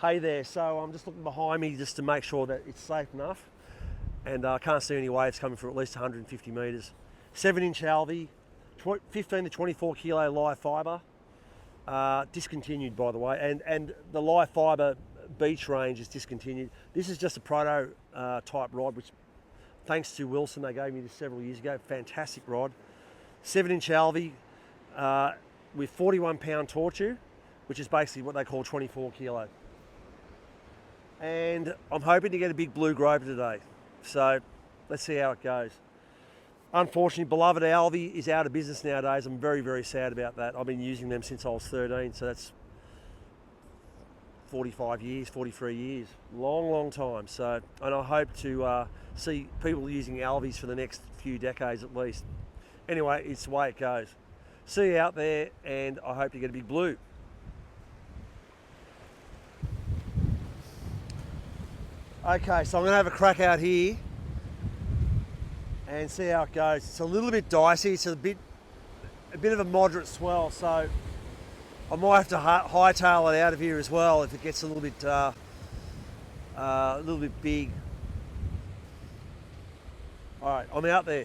Hey there, so I'm just looking behind me just to make sure that it's safe enough, and I can't see any waves coming for at least 150 metres. 7-inch Alvey, 15 to 24 kilo live fibre, discontinued by the way, and the live fibre beach range is discontinued. This is just a proto type rod, which thanks to Wilson, they gave me this several years ago. Fantastic rod. 7-inch Alvey with 41 pound torture, which is basically what they call 24 kilo. And I'm hoping to get a big blue groper today. So let's see how it goes. Unfortunately, beloved Alvey is out of business nowadays. I'm very, very sad about that. I've been using them since I was 13, so that's 45 years, 43 years. Long, long time. So, and I hope to see people using Alveys for the next few decades at least. Anyway, it's the way it goes. See you out there, and I hope to get a big blue. Okay, so I'm going to have a crack out here and see how it goes. It's a little bit dicey. It's a bit of a moderate swell, so I might have to hightail it out of here as well if it gets a little bit big. All right, I'm out there.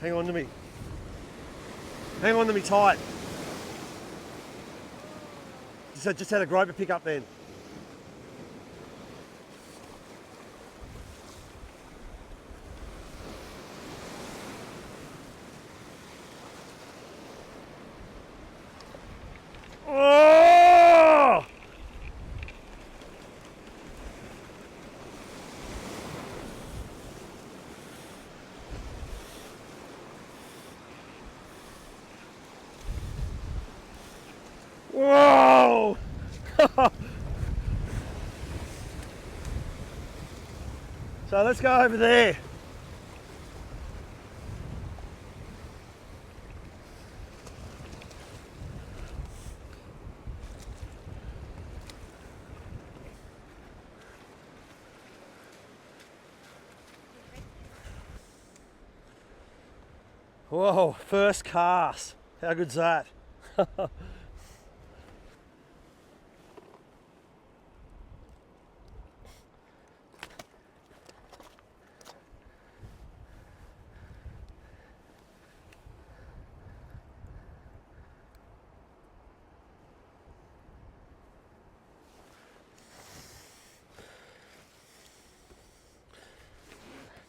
Hang on to me. Hang on to me tight. Just had a groper pick up then. Oh! Whoa! So let's go over there. Whoa, first cast. How good's that?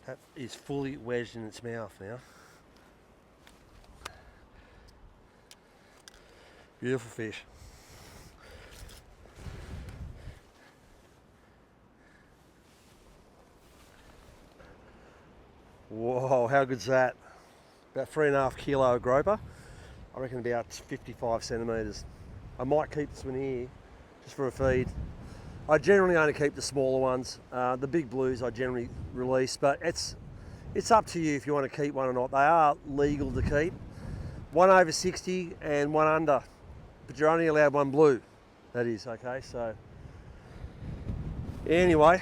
That is fully wedged in its mouth now. Beautiful fish. Whoa, how good's that? About 3.5 kilo groper. I reckon about 55 centimetres. I might keep this one here just for a feed. I generally only keep the smaller ones. The big blues I generally release, but it's up to you if you want to keep one or not. They are legal to keep. One over 60 and one under, but you're only allowed one blue. That is, okay, so anyway,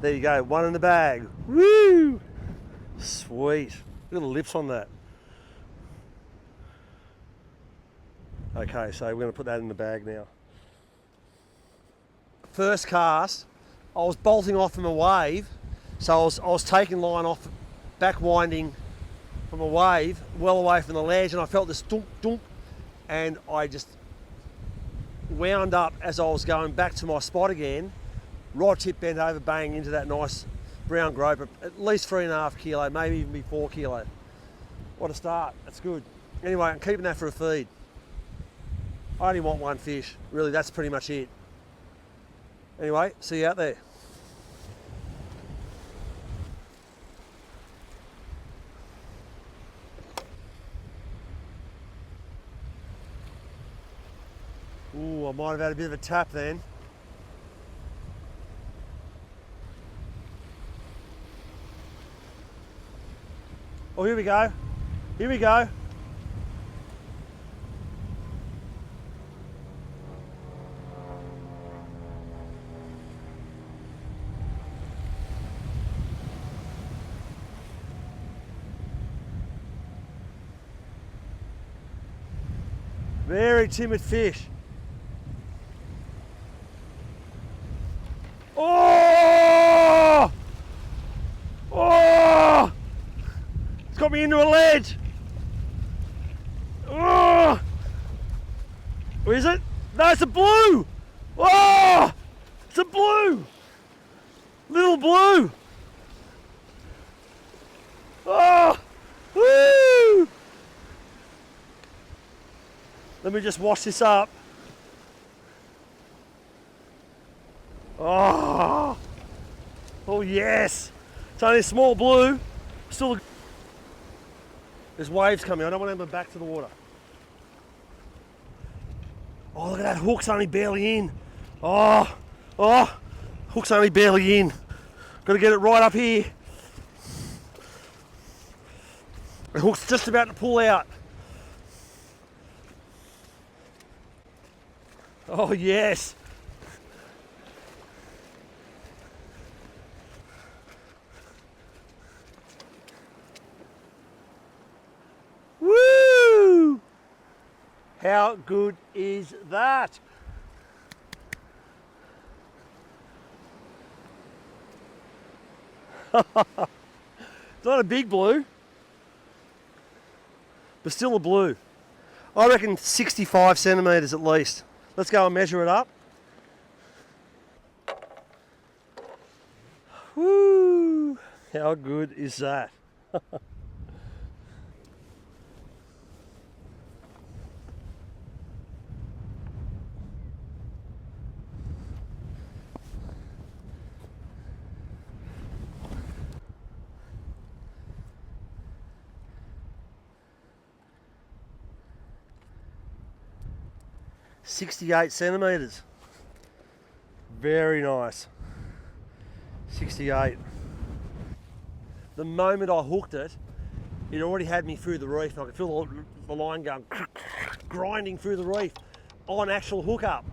there you go, one in the bag. Woo! Sweet. Look at the lips on that. Okay, so we're going to put that in the bag now. First cast, I was bolting off from a wave, so I was taking line off, back winding from a wave, well away from the ledge, and I felt this dunk, dunk, and I just wound up as I was going back to my spot again. Rod tip bent over, bang into that nice brown groper, at least 3.5 kilo, maybe even be 4 kilo. What a start, that's good. Anyway, I'm keeping that for a feed. I only want one fish, really, that's pretty much it. Anyway, see you out there. I might have had a bit of a tap then. Oh, here we go. Here we go. Very timid fish. Oh! Oh! It's got me into a ledge. Oh! Where is it? No, it's a blue. Oh! It's a blue. Little blue. Oh! Woo! Let me just wash this up. Oh, oh yes. It's only a small blue. Still, there's waves coming. I don't want to have them back to the water. Oh, look at that. Hook's only barely in. Oh, oh, hook's only barely in. Got to get it right up here. The hook's just about to pull out. Oh yes. Woo! How good is that? It's not a big blue, but still a blue. I reckon 65 centimetres at least. Let's go and measure it up. Woo! How good is that? 68 centimetres. Very nice. 68. The moment I hooked it, it already had me through the reef, and I could feel the line going grinding through the reef on actual hookup.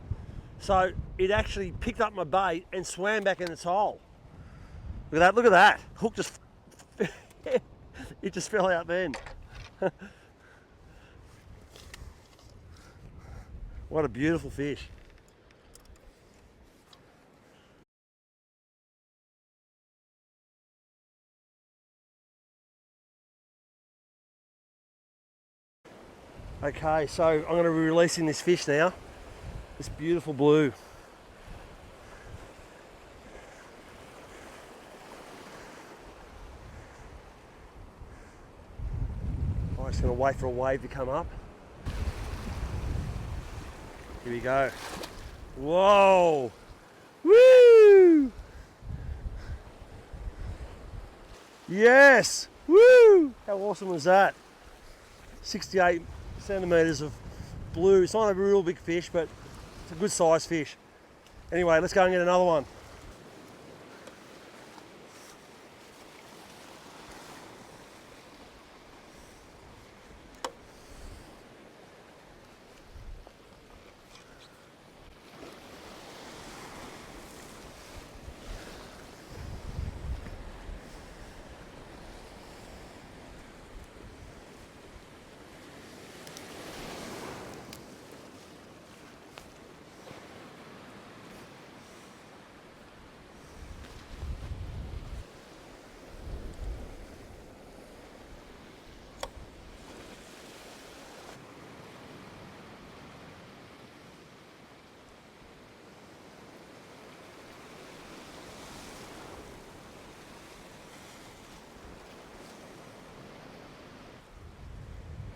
So it actually picked up my bait and swam back in its hole. Look at that, look at that. Hook just, it just fell out then. What a beautiful fish. Okay, so I'm going to be releasing this fish now. This beautiful blue. I'm just going to wait for a wave to come up. Here we go. Whoa! Woo! Yes! Woo! How awesome was that? 68 centimetres of blue. It's not a real big fish, but it's a good sized fish. Anyway, let's go and get another one.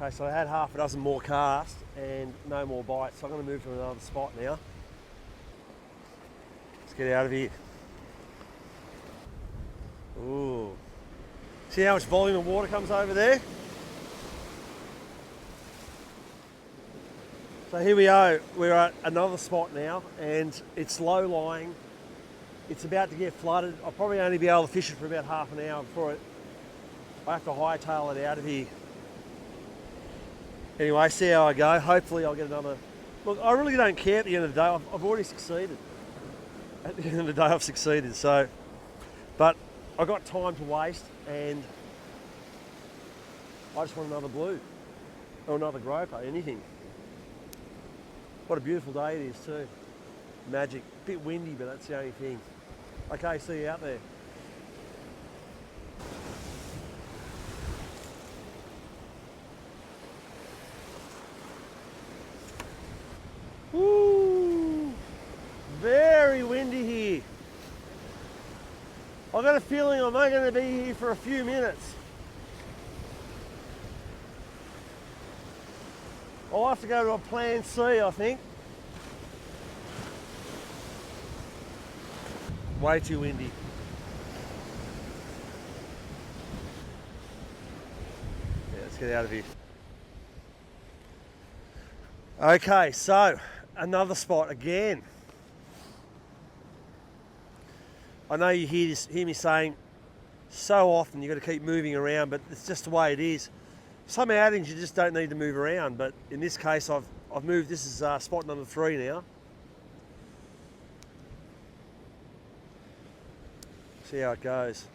Okay, so I had half a dozen more casts and no more bites, so I'm going to move to another spot now. Let's get out of here. Ooh. See how much volume of water comes over there? So here we are, we're at another spot now, and it's low lying. It's about to get flooded. I'll probably only be able to fish it for about half an hour before I have to hightail it out of here. Anyway, see how I go. Hopefully I'll get another. Look, I really don't care at the end of the day. I've already succeeded. At the end of the day, I've succeeded. So, but I've got time to waste, and I just want another blue or another groper, anything. What a beautiful day it is too. Magic. Bit windy, but that's the only thing. Okay, see you out there. Woo! Very windy here. I've got a feeling I'm only going to be here for a few minutes. I'll have to go to a plan C, I think. Way too windy. Yeah, let's get out of here. Okay, so another spot again. I know you hear me saying so often you've got to keep moving around, but it's just the way it is. Some outings you just don't need to move around, but in this case I've moved. This is spot number 3 now. See how it goes.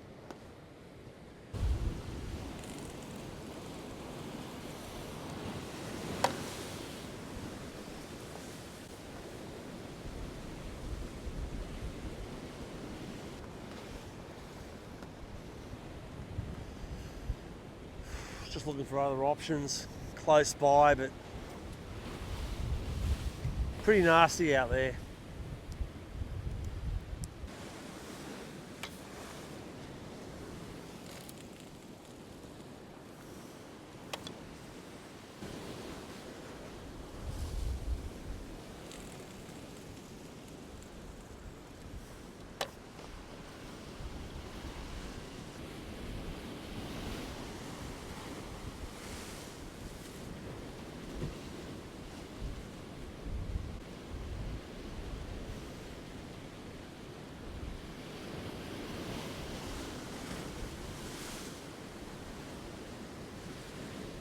Just looking for other options close by, but pretty nasty out there.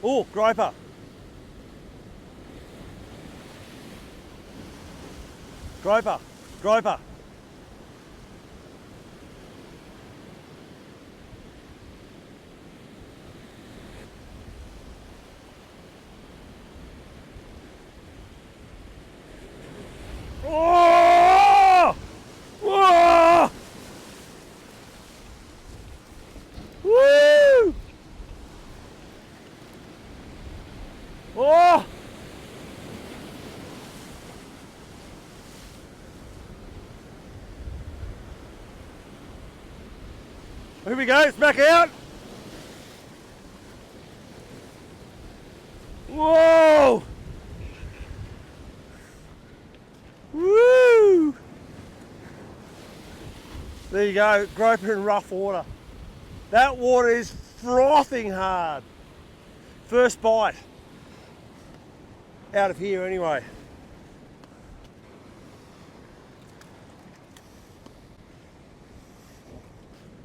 Oh, groper. Groper, groper. Oh! Whoa! Woo! Oh! Here we go, it's back out. Whoa! Woo! There you go, groper in rough water. That water is frothing hard. First bite. Out of here anyway.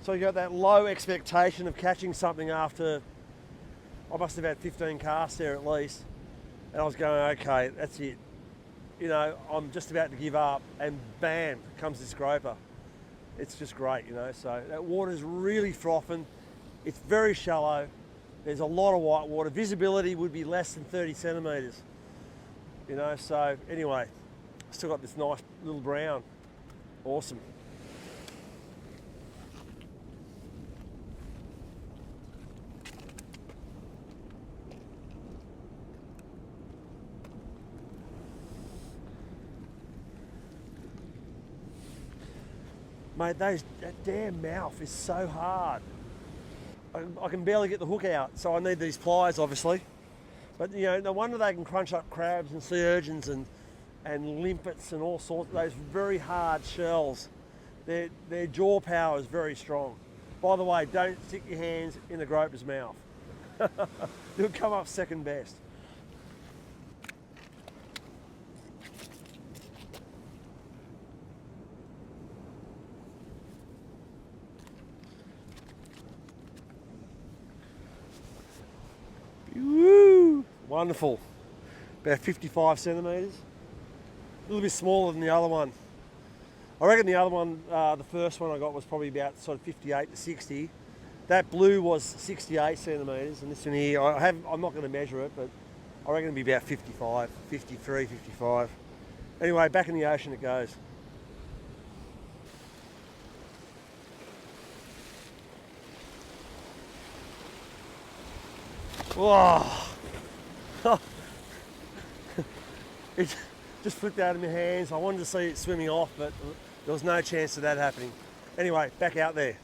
So you got that low expectation of catching something after, I must have had 15 casts there at least. And I was going, okay, that's it. You know, I'm just about to give up, and bam, comes this groper. It's just great, you know. So that water is really frothing. It's very shallow. There's a lot of white water. Visibility would be less than 30 centimetres. You know, so anyway, still got this nice little brown. Awesome. Mate, that damn mouth is so hard. I can barely get the hook out, so I need these pliers, obviously. But you know, no wonder they can crunch up crabs and sea urchins and limpets and all sorts of those very hard shells. Their jaw power is very strong. By the way, don't stick your hands in the groper's mouth. It'll come up second best. Wonderful. About 55 centimetres. A little bit smaller than the other one. I reckon the other one, the first one I got was probably about sort of 58 to 60. That blue was 68 centimetres, and this one here, I'm not going to measure it, but I reckon it'll be about 55, 53, 55. Anyway, back in the ocean it goes. Whoa! It just flipped out of my hands. I wanted to see it swimming off, but there was no chance of that happening. Anyway, back out there.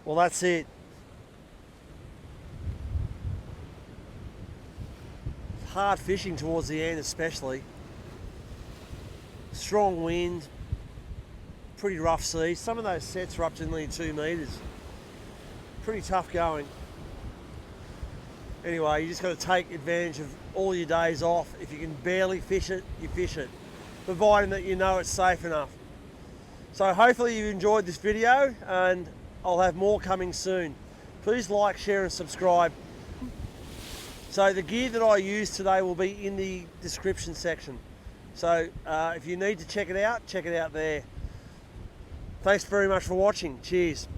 Well, that's it. Hard fishing towards the end, especially. Strong wind, pretty rough seas. Some of those sets are up to nearly 2 metres. Pretty tough going. Anyway, you just got to take advantage of all your days off. If you can barely fish it, you fish it, providing that you know it's safe enough. So hopefully you enjoyed this video, and I'll have more coming soon. Please like, share and subscribe. So the gear that I used today will be in the description section. So if you need to check it out there. Thanks very much for watching. Cheers.